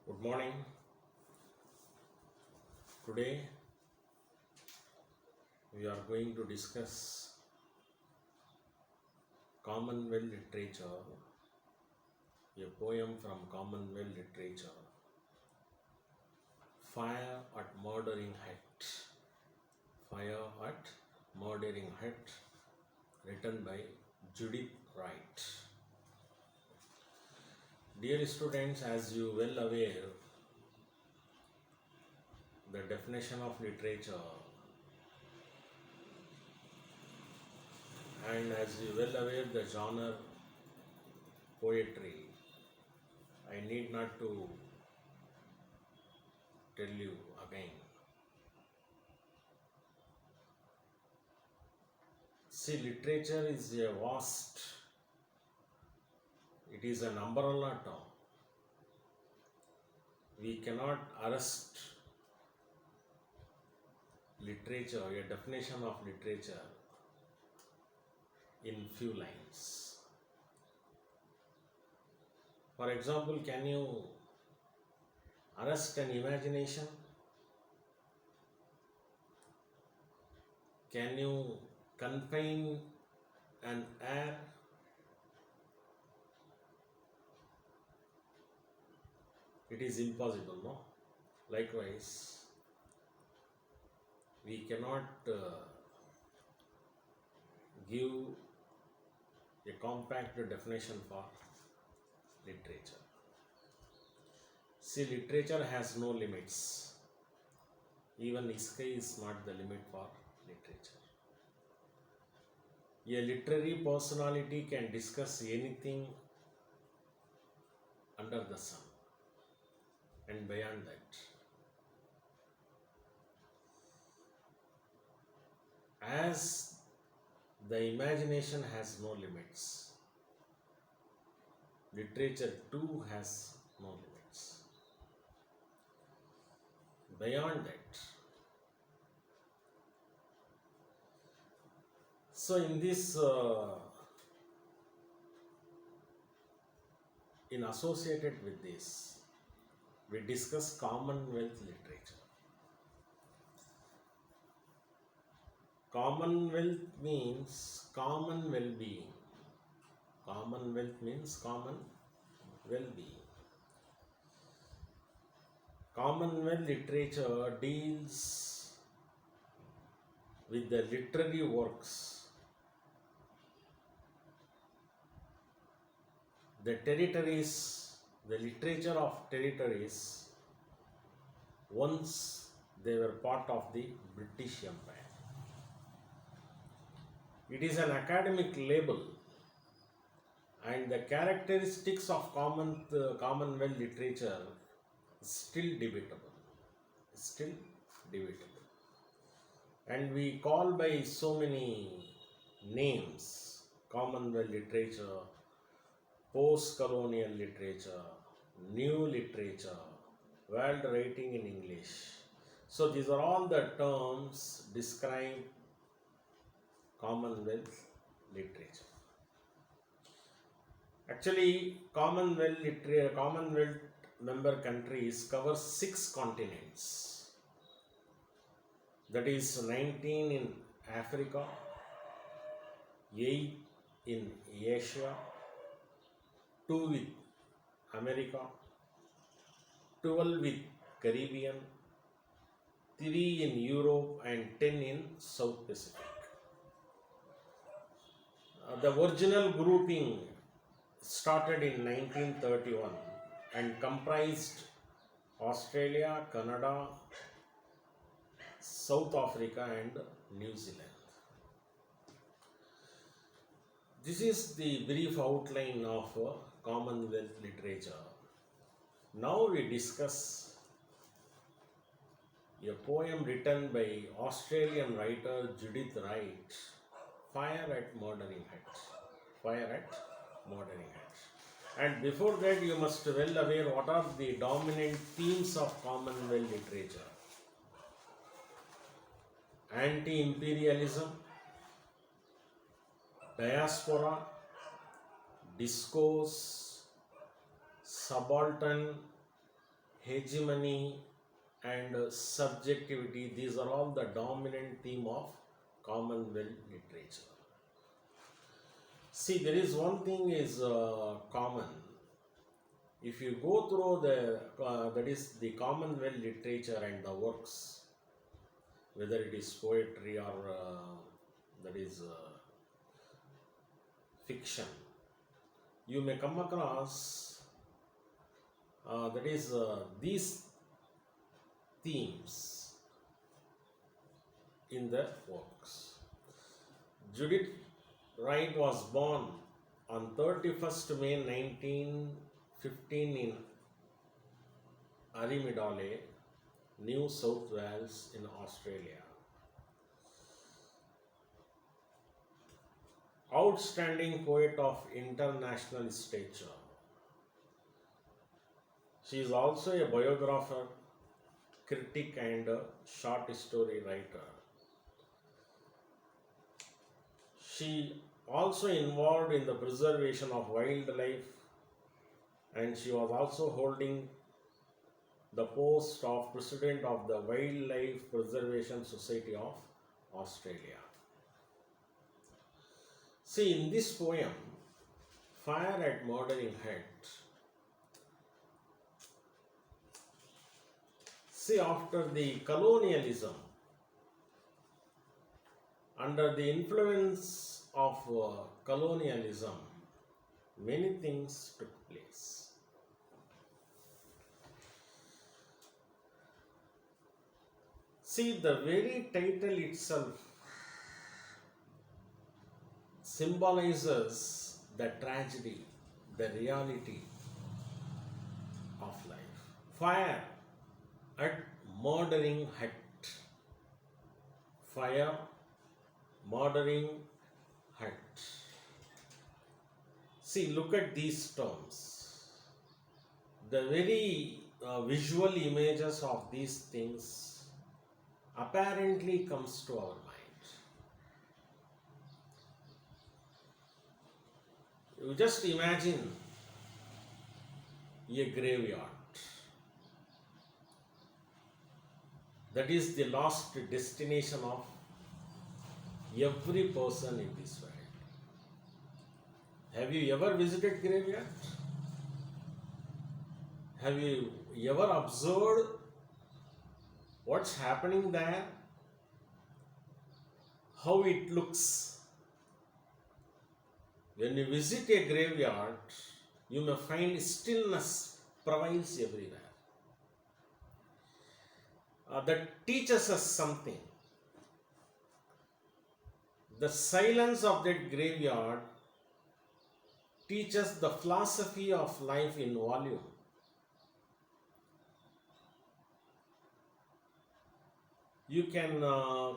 Good morning. Today we are going to discuss Commonwealth Literature, a poem from Commonwealth Literature, Fire at Murdering Height. Fire at Murdering Height, written by Judith Wright. Dear students, as you well aware, the definition of literature, and as you well aware the genre poetry, I need not to tell you again. See, literature is a vast, it is an umbrella term. We cannot arrest literature, a definition of literature, in few lines. For example, can you arrest an imagination? Can you confine an air? It is impossible, no? Likewise, we cannot give a compact definition for literature. See, literature has no limits. Even sky is not the limit for literature. A literary personality can discuss anything under the sun and beyond that. As the imagination has no limits, literature too has no limits. Beyond that, so in this, in associated with this, we discuss Commonwealth literature. Commonwealth means common well-being. Commonwealth means common well-being. Commonwealth literature deals with the literary works, the territories, the literature of territories once they were part of the British Empire. It is an academic label, and the characteristics of Commonwealth literature is still debatable. And we call by so many names: Commonwealth literature, post-colonial literature, new literature, world writing in English. So these are all the terms describe Commonwealth literature. Actually, Commonwealth member countries cover 6 continents. That is 19 in Africa, 8 in Asia, 2 with America, 12 with Caribbean, 3 in Europe, and 10 in South Pacific. The original grouping started in 1931 and comprised Australia, Canada, South Africa, and New Zealand. This is the brief outline of Commonwealth literature. Now we discuss a poem written by Australian writer Judith Wright, Fire at Murdering Height. Fire at Murdering Height. And before that, you must well aware what are the dominant themes of Commonwealth literature. Anti-imperialism, diaspora, discourse, subaltern, hegemony, and subjectivity. These are all the dominant theme of Commonwealth literature. See, there is one thing is common. If you go through that is the Commonwealth literature and the works, whether it is poetry or that is fiction, you may come across that is these themes in the works. Judith Wright was born on 31st May 1915 in Armidale, New South Wales in Australia. Outstanding poet of international stature. She is also a biographer, critic, and a short story writer. She also involved in the preservation of wildlife, and she was also holding the post of President of the Wildlife Preservation Society of Australia. See, in this poem, Fire at Murdering Head, see, after the colonialism, under the influence of colonialism, many things took place. See, the very title itself symbolizes the tragedy, the reality of life. Fire at murdering hut. Fire, murdering hut. See, look at these terms. The very visual images of these things apparently comes to our mind. You just imagine a graveyard. That is the last destination of every person in this world. Have you ever visited graveyard? Have you ever observed what's happening there? How it looks? When you visit a graveyard, you may find stillness prevails everywhere. That teaches us something. The silence of that graveyard teaches the philosophy of life in volume. You can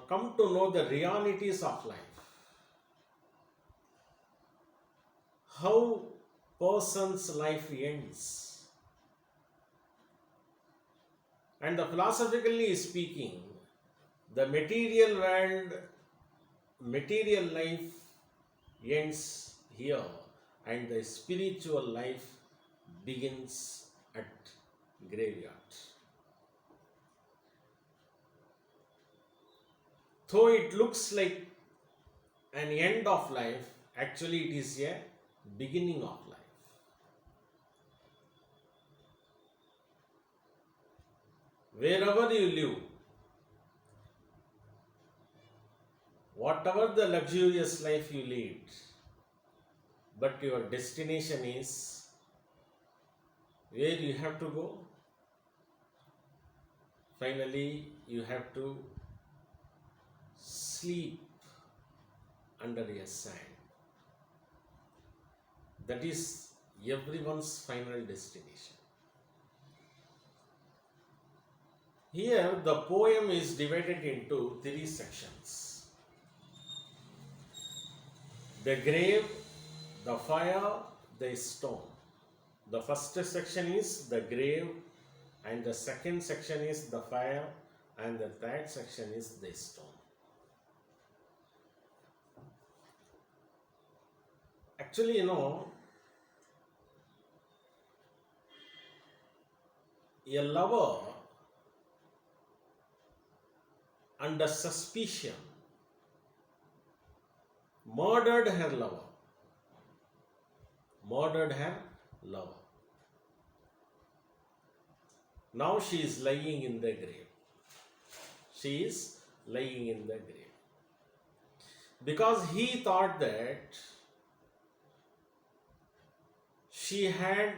come to know the realities of life. How person's life ends. And philosophically speaking, the material world, material life ends here, and the spiritual life begins at graveyard. Though it looks like an end of life, actually it is a beginning of life. Wherever you live, whatever the luxurious life you lead, but your destination is where you have to go. Finally, you have to sleep under a sand. That is everyone's final destination. Here, the poem is divided into 3 sections: the grave, the fire, the stone. The first section is the grave, and the second section is the fire, and the third section is the stone. Actually, A lover under suspicion murdered her lover. Murdered her lover. Now she is lying in the grave. She is lying in the grave. Because he thought that she had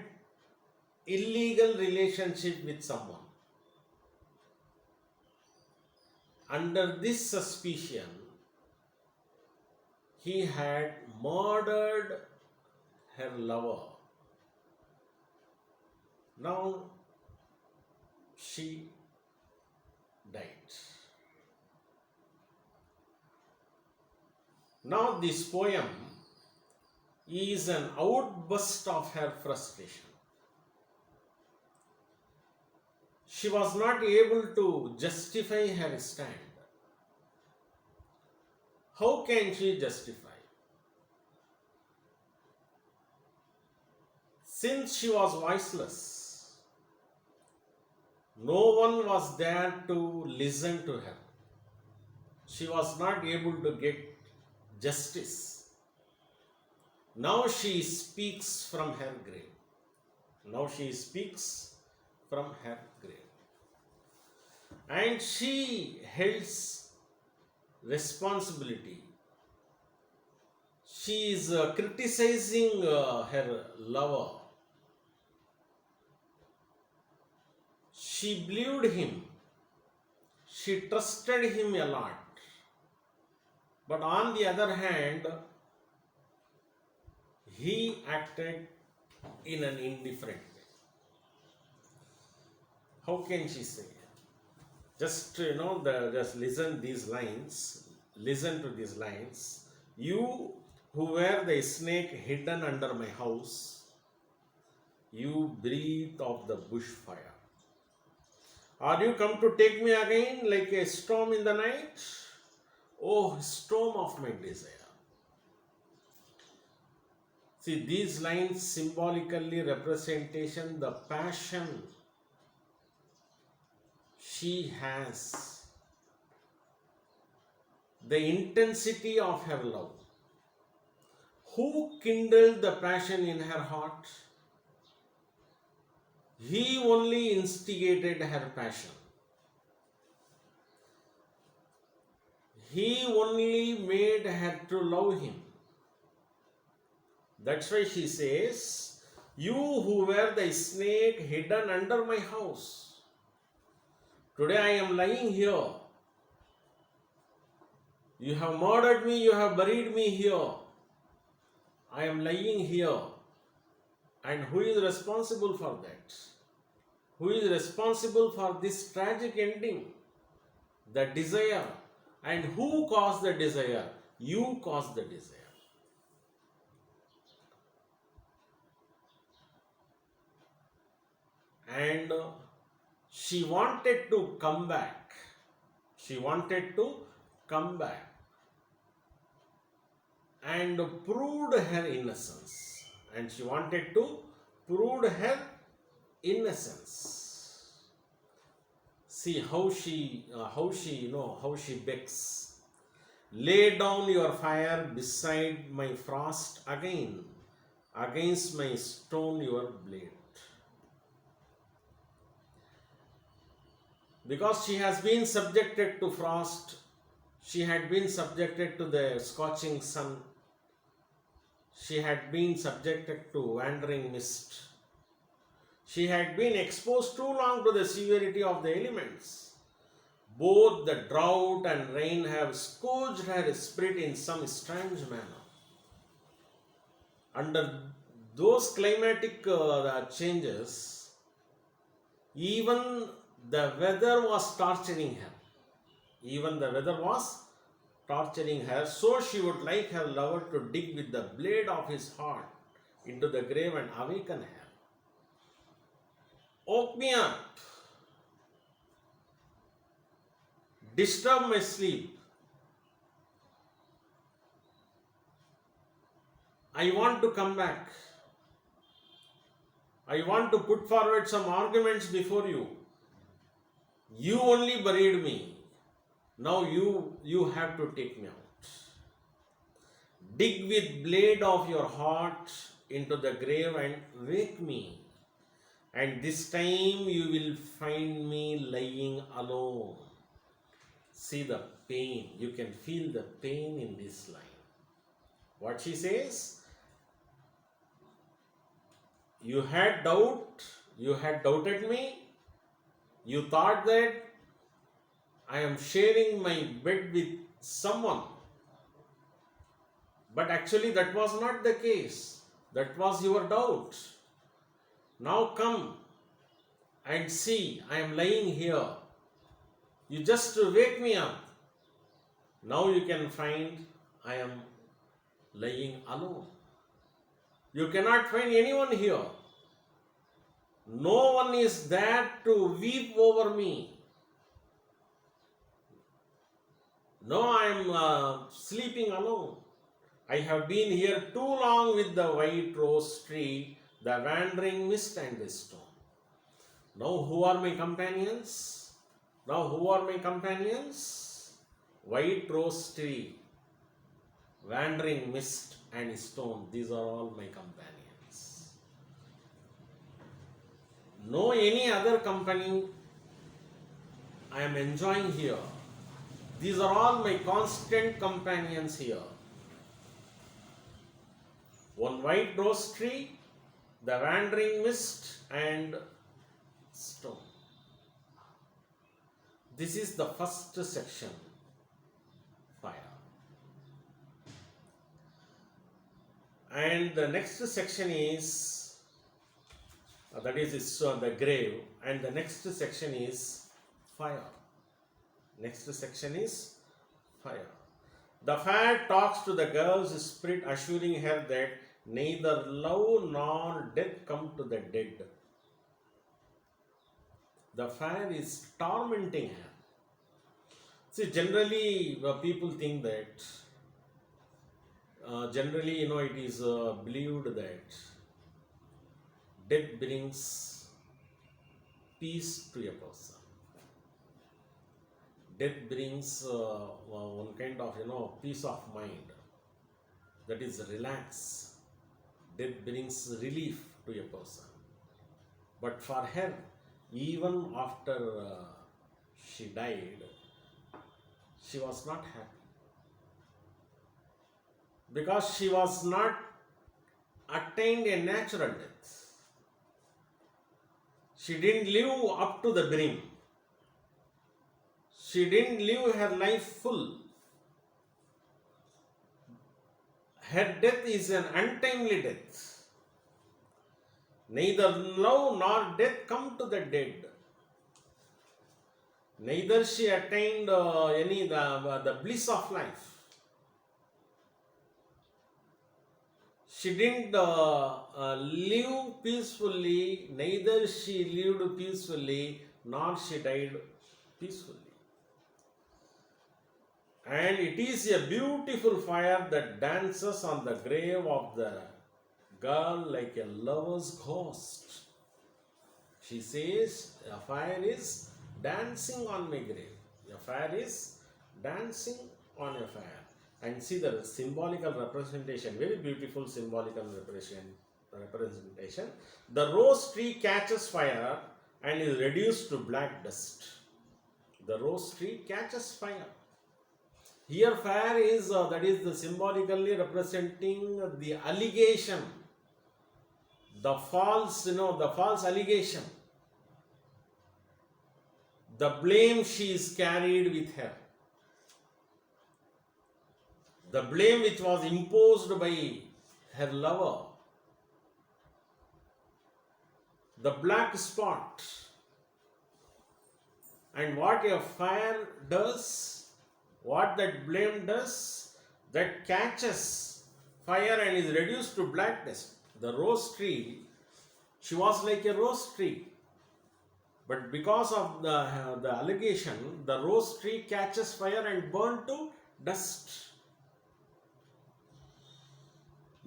illegal relationship with someone. Under this suspicion, he had murdered her lover. Now she died. Now this poem is an outburst of her frustration. She was not able to justify her stand. How can she justify? Since she was voiceless, no one was there to listen to her. She was not able to get justice. Now she speaks from her grave. Now she speaks from her grave. And she holds responsibility. She is criticizing her lover. She believed him. She trusted him a lot. But on the other hand, he acted in an indifferent way. How can she say? Just just listen these lines. Listen to these lines. You who were the snake hidden under my house, you breathe of the bush fire. Are you come to take me again like a storm in the night? Oh, storm of my desire. See, these lines symbolically representation the passion she has, the intensity of her love. Who kindled the passion in her heart? He only instigated her passion. He only made her to love him. That's why she says, you who were the snake hidden under my house. Today I am lying here. You have murdered me, you have buried me here. I am lying here. And who is responsible for that? Who is responsible for this tragic ending? The desire. And who caused the desire? You caused the desire. And she wanted to come back. She wanted to come back and proved her innocence. And she wanted to prove her innocence. See how she begs. Lay down your fire beside my frost again, against my stone your blade. Because she has been subjected to frost, she had been subjected to the scorching sun, she had been subjected to wandering mist, she had been exposed too long to the severity of the elements. Both the drought and rain have scourged her spirit in some strange manner. Under those climatic changes, even the weather was torturing her. Even the weather was torturing her. So she would like her lover to dig with the blade of his heart into the grave and awaken her. Woke me up. Disturb my sleep. I want to come back. I want to put forward some arguments before you. You only buried me. Now you have to take me out. Dig with blade of your heart into the grave and wake me. And this time you will find me lying alone. See the pain. You can feel the pain in this line. What she says? You had doubt. You had doubted me. You thought that I am sharing my bed with someone. But actually that was not the case. That was your doubt. Now come and see, I am lying here. You just wake me up. Now you can find I am lying alone. You cannot find anyone here. No one is there to weep over me. No, I am sleeping alone. I have been here too long with the white rose tree, the wandering mist and the stone. Now who are my companions? Now who are my companions? White rose tree, wandering mist and stone. These are all my companions. No any other company I am enjoying here. These are all my constant companions here. One white rose tree, the wandering mist and stone. This is the first section, fire. And the next section is, that is the grave, and the next section is fire. Next section is fire. The fire talks to the girl's spirit, assuring her that neither love nor death come to the dead. The fire is tormenting her. See, generally people think that, generally, it is believed that death brings peace to a person. Death brings one kind of, peace of mind. That is relax. Death brings relief to a person. But for her, even after she died, she was not happy. Because she was not attained a natural death. She didn't live up to the brim. She didn't live her life full. Her death is an untimely death. Neither love nor death come to the dead. Neither she attained the bliss of life. She didn't live peacefully, neither she lived peacefully, nor she died peacefully. And it is a beautiful fire that dances on the grave of the girl like a lover's ghost. She says, a fire is dancing on my grave. A fire is dancing on a fire. And see the symbolical representation, very beautiful symbolical representation. The rose tree catches fire and is reduced to black dust. The rose tree catches fire. Here fire is, that is the symbolically representing the allegation, the false, the false allegation, the blame she is carried with her, the blame which was imposed by her lover, the black spot. And what a fire does, what that blame does, that catches fire and is reduced to black dust. The rose tree, she was like a rose tree. But because of the allegation, the rose tree catches fire and burns to dust.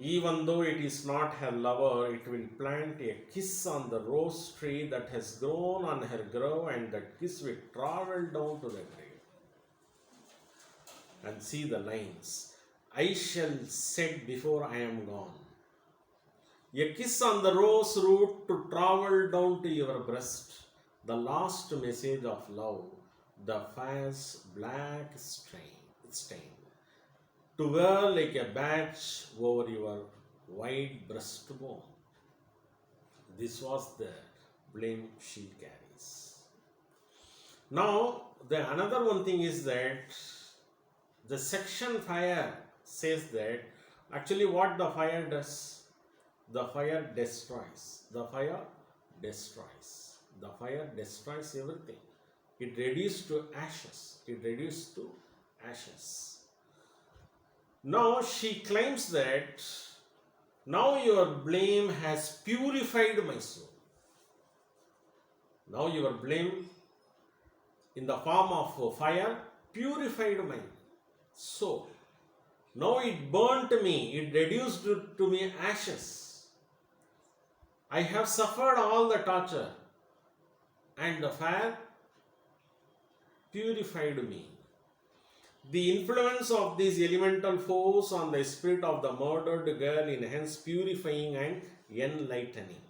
Even though it is not her lover, it will plant a kiss on the rose tree that has grown on her grove, and that kiss will travel down to the grave. And see the lines. I shall set before I am gone. A kiss on the rose root to travel down to your breast. The last message of love, the fire's black stain. To wear like a badge over your white breastbone. This was the blame she carries. Now, the another one thing is that the section fire says that actually what the fire does, the fire destroys. The fire destroys. The fire destroys everything. It reduces to ashes. It reduces to ashes. Now she claims that now your blame has purified my soul. Now your blame in the form of fire purified my soul. Now it burnt me, it reduced to me ashes. I have suffered all the torture, and the fire purified me. The influence of this elemental force on the spirit of the murdered girl enhance purifying and enlightening.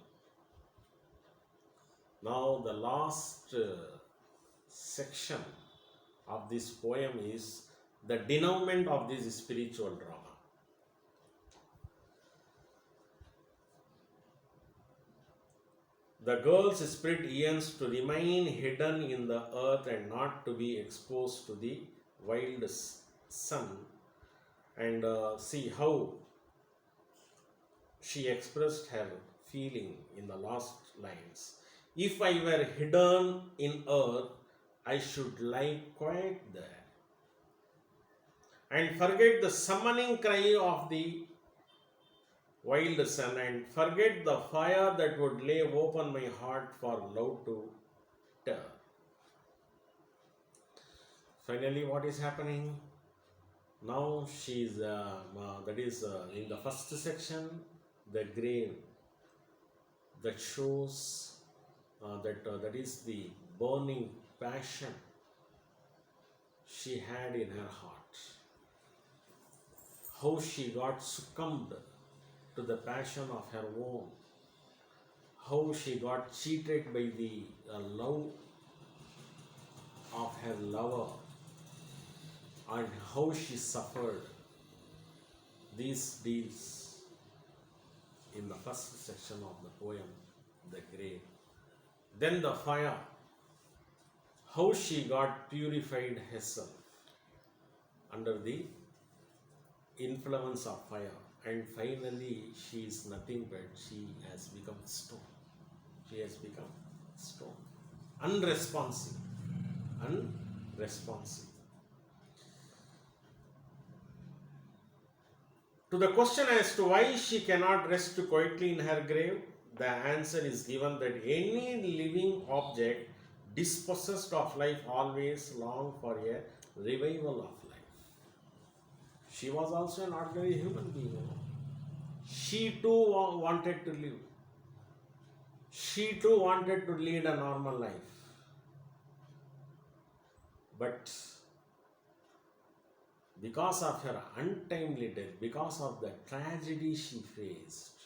Now the last section of this poem is the denouement of this spiritual drama. The girl's spirit yearns to remain hidden in the earth and not to be exposed to the wild sun. And see how she expressed her feeling in the last lines. If I were hidden in earth, I should lie quiet there and forget the summoning cry of the wild sun, and forget the fire that would lay open my heart for love to turn. Finally, what is happening? Now she is, that is in the first section, the grave that shows that is the burning passion she had in her heart. How she got succumbed to the passion of her own. How she got cheated by the love of her lover, and how she suffered these deeds in the first section of the poem, The Grave. Then the fire, how she got purified herself under the influence of fire, and finally she is nothing but she has become stone. She has become stone. Unresponsive. Unresponsive. To the question as to why she cannot rest quietly in her grave, the answer is given that any living object dispossessed of life always long for a revival of life. She was also an ordinary human being. She too wanted to live. She too wanted to lead a normal life. But because of her untimely death, because of the tragedy she faced,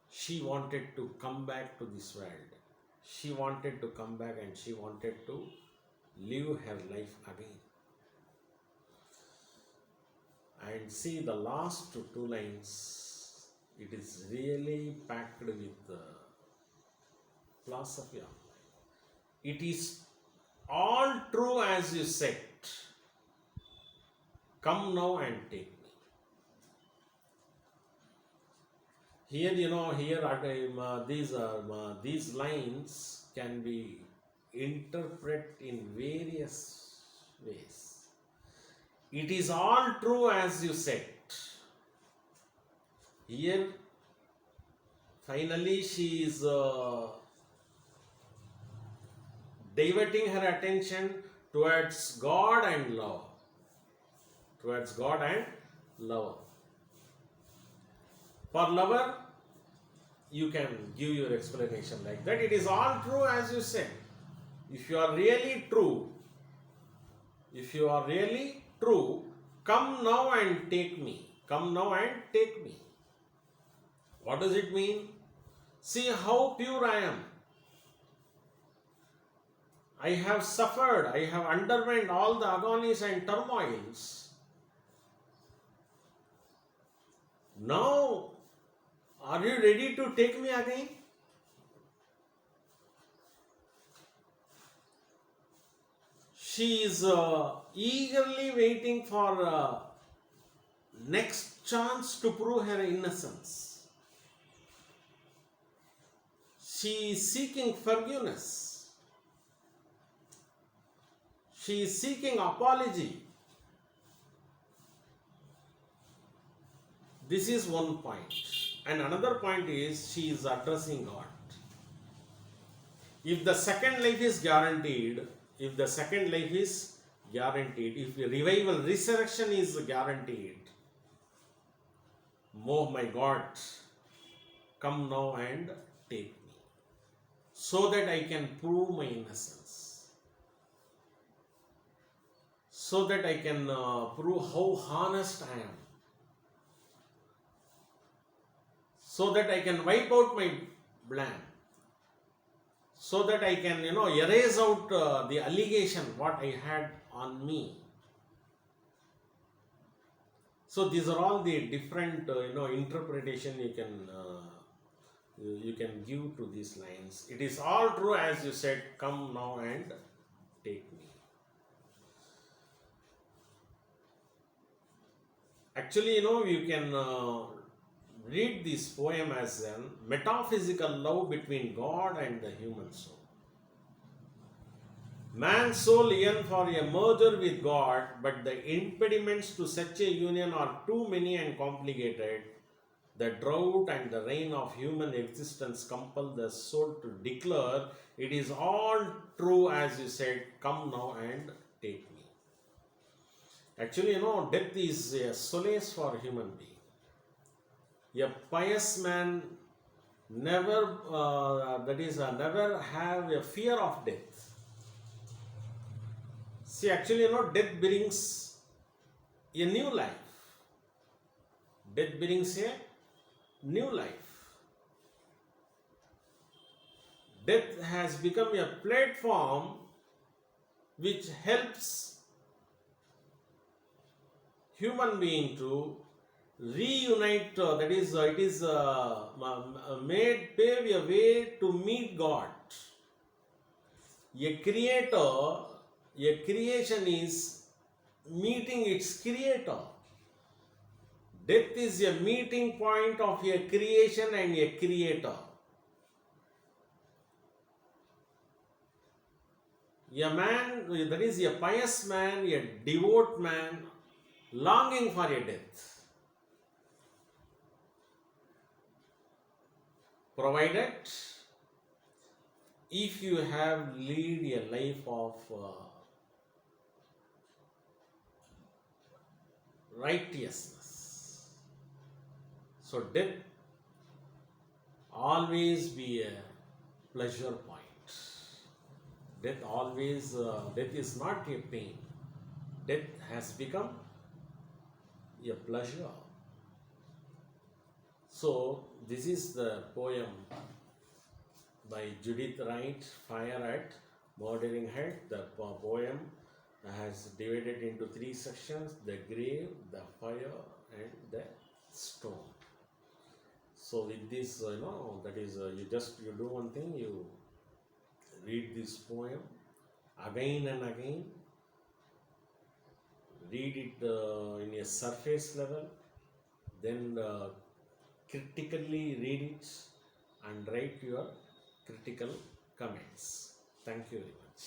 she wanted to come back to this world. She wanted to come back and she wanted to live her life again. And see the last two lines, it is really packed with philosophy of life. It is all true as you said. Come now and take me. Here, these lines can be interpreted in various ways. It is all true as you said. Here, finally, she is diverting her attention towards God and love. Towards God and love. For lover, you can give your explanation like that. It is all true as you said. If you are really true, come now and take me. Come now and take me. What does it mean? See how pure I am. I have suffered, I have underwent all the agonies and turmoils. Now, are you ready to take me again? She is eagerly waiting for next chance to prove her innocence. She is seeking forgiveness. She is seeking apology. This is one point. And another point is she is addressing God. If the second life is guaranteed, if revival, resurrection is guaranteed, oh my God, come now and take me, so that I can prove my innocence, so that I can prove how honest I am, so that I can wipe out my blame, so that I can, erase out the allegation what I had on me. So these are all the different, interpretation you can give to these lines. It is all true as you said, come now and take me. Actually, you can read this poem as a metaphysical love between God and the human soul. Man's soul yearns for a merger with God, but the impediments to such a union are too many and complicated. The drought and the rain of human existence compel the soul to declare, it is all true as you said, come now and take me. Actually, death is a solace for human being. A pious man never have a fear of death. See, actually, death brings a new life. Death brings a new life. Death has become a platform which helps human being to reunite, it is pave a way to meet God. A creation is meeting its creator. Death is a meeting point of a creation and a creator. A man, that is a pious man, a devout man, longing for a death. Provided if you have lead a life of righteousness. So death always be a pleasure point. Death is not a pain. Death has become a pleasure. So this is the poem by Judith Wright, Fire at Murdering Head. The poem has divided into 3 sections: the grave, the fire, and the stone. So with this, that is, you do one thing, you read this poem again and again, read it in a surface level, then critically read it and write your critical comments. Thank you very much.